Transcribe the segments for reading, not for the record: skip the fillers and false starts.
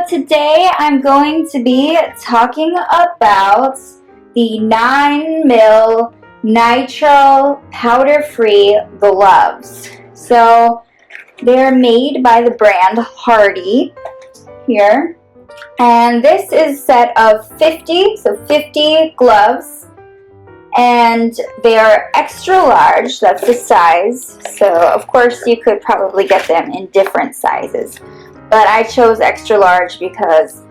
today I'm going to be talking about the 9mm nitrile powder-free gloves. So they're made by the brand Hardy here. And this is a set of 50, so 50 gloves. And they are extra large, that's the size. So of course you could probably get them in different sizes. But I chose extra large because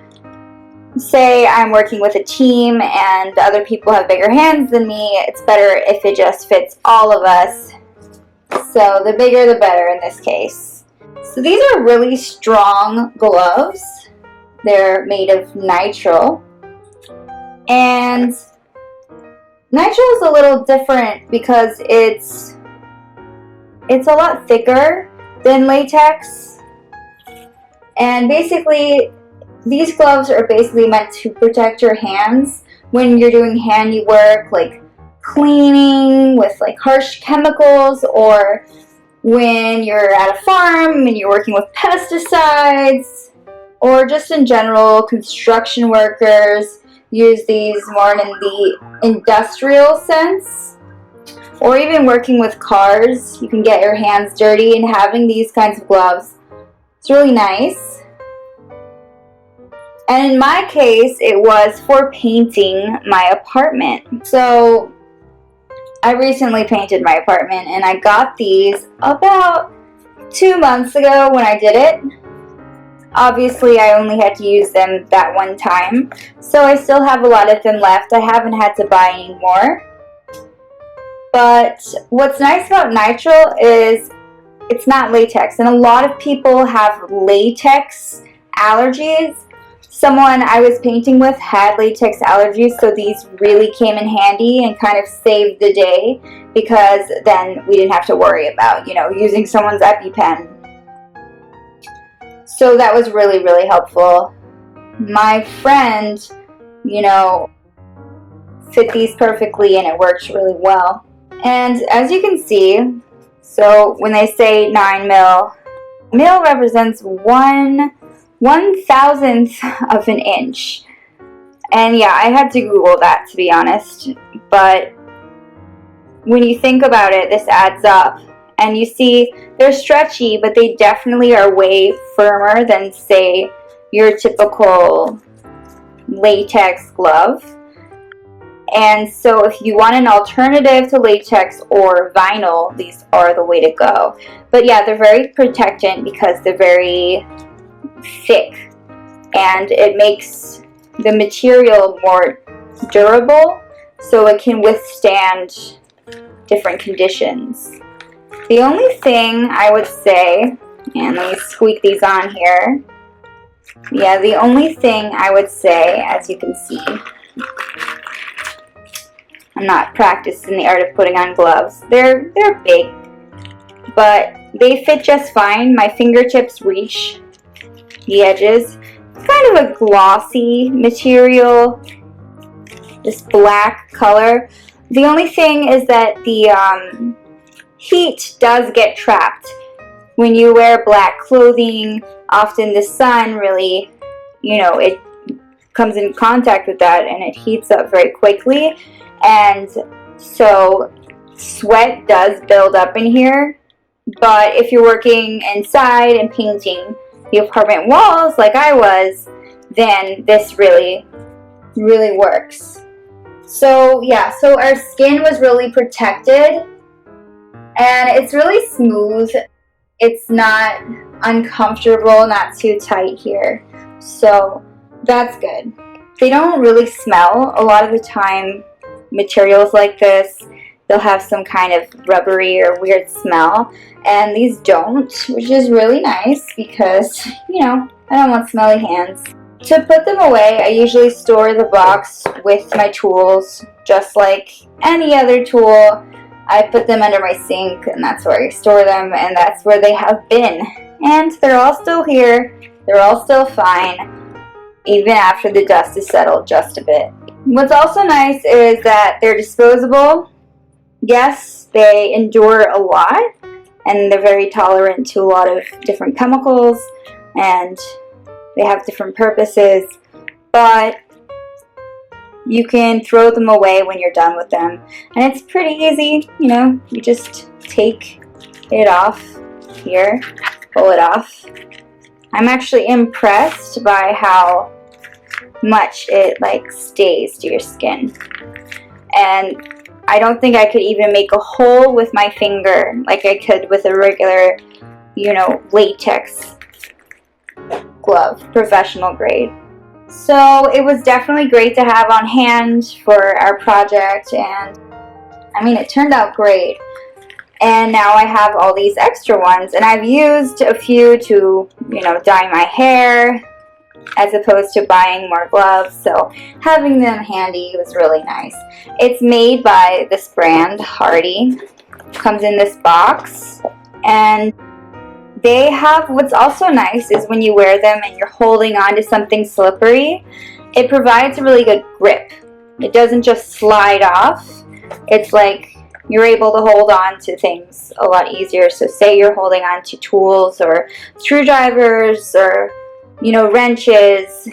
say I'm working with a team and other people have bigger hands than me, it's better if it just fits all of us. So the bigger the better in this case. So these are really strong gloves. They're made of nitrile. And nitrile is a little different because it's a lot thicker than latex. And basically, these gloves are basically meant to protect your hands when you're doing handiwork, like cleaning with like harsh chemicals, or when you're at a farm and you're working with pesticides, or just in general, construction workers use these more in the industrial sense. Or even working with cars, you can get your hands dirty, and having these kinds of gloves, it's really nice. And in my case, it was for painting my apartment. So I recently painted my apartment, and I got these about 2 months ago when I did it. Obviously, I only had to use them that one time, so I still have a lot of them left. I haven't had to buy any more. But what's nice about nitrile is it's not latex, and a lot of people have latex allergies. Someone I was painting with had latex allergies, so these really came in handy and kind of saved the day, because then we didn't have to worry about, using someone's EpiPen. So that was really, really helpful. My friend, fit these perfectly, and it works really well. And as you can see, so when they say 9mm, mil represents 1/1000th of an inch. And yeah, I had to Google that, to be honest. But when you think about it, this adds up. And you see, they're stretchy, but they definitely are way firmer than, say, your typical latex glove. And so if you want an alternative to latex or vinyl, these are the way to go. But yeah, they're very protectant because they're very thick, and it makes the material more durable so it can withstand different conditions. The only thing I would say, and let me squeak these on here. Yeah, the only thing I would say, as you can see, I'm not practiced in the art of putting on gloves. They're big, but they fit just fine. My fingertips reach the edges. It's kind of a glossy material, this black color. The only thing is that the heat does get trapped. When you wear black clothing, often the sun really, it comes in contact with that and it heats up very quickly. And so sweat does build up in here. But if you're working inside and painting the apartment walls like I was, then this really, really works. So yeah, so our skin was really protected, and it's really smooth. It's not uncomfortable, not too tight here. So that's good. They don't really smell. A lot of the time, materials like this, they'll have some kind of rubbery or weird smell, and these don't, which is really nice because, I don't want smelly hands. To put them away, I usually store the box with my tools, just like any other tool. I put them under my sink, and that's where I store them, and that's where they have been. And they're all still here. They're all still fine, even after the dust is settled just a bit. What's also nice is that they're disposable. Yes, they endure a lot, and they're very tolerant to a lot of different chemicals, and They have different purposes, but you can throw them away when you're done with them. And it's pretty easy, you know, you just take it off here, pull it off. I'm actually impressed by how much it like stays to your skin. And I don't think I could even make a hole with my finger like I could with a regular, you know, latex glove, professional grade. So it was definitely great to have on hand for our project, and I mean, it turned out great. And now I have all these extra ones, and I've used a few to, you know, dye my hair as opposed to buying more gloves, so having them handy was really nice. It's made by this brand, Hardy. Comes in this box, and they have, what's also nice is when you wear them and you're holding on to something slippery, it provides a really good grip. It doesn't just slide off. It's like you're able to hold on to things a lot easier. So say you're holding on to tools or screwdrivers or, you know, wrenches,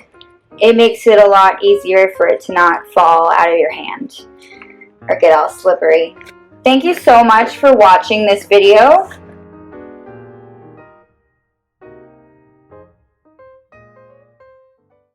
it makes it a lot easier for it to not fall out of your hand or get all slippery. Thank you so much for watching this video.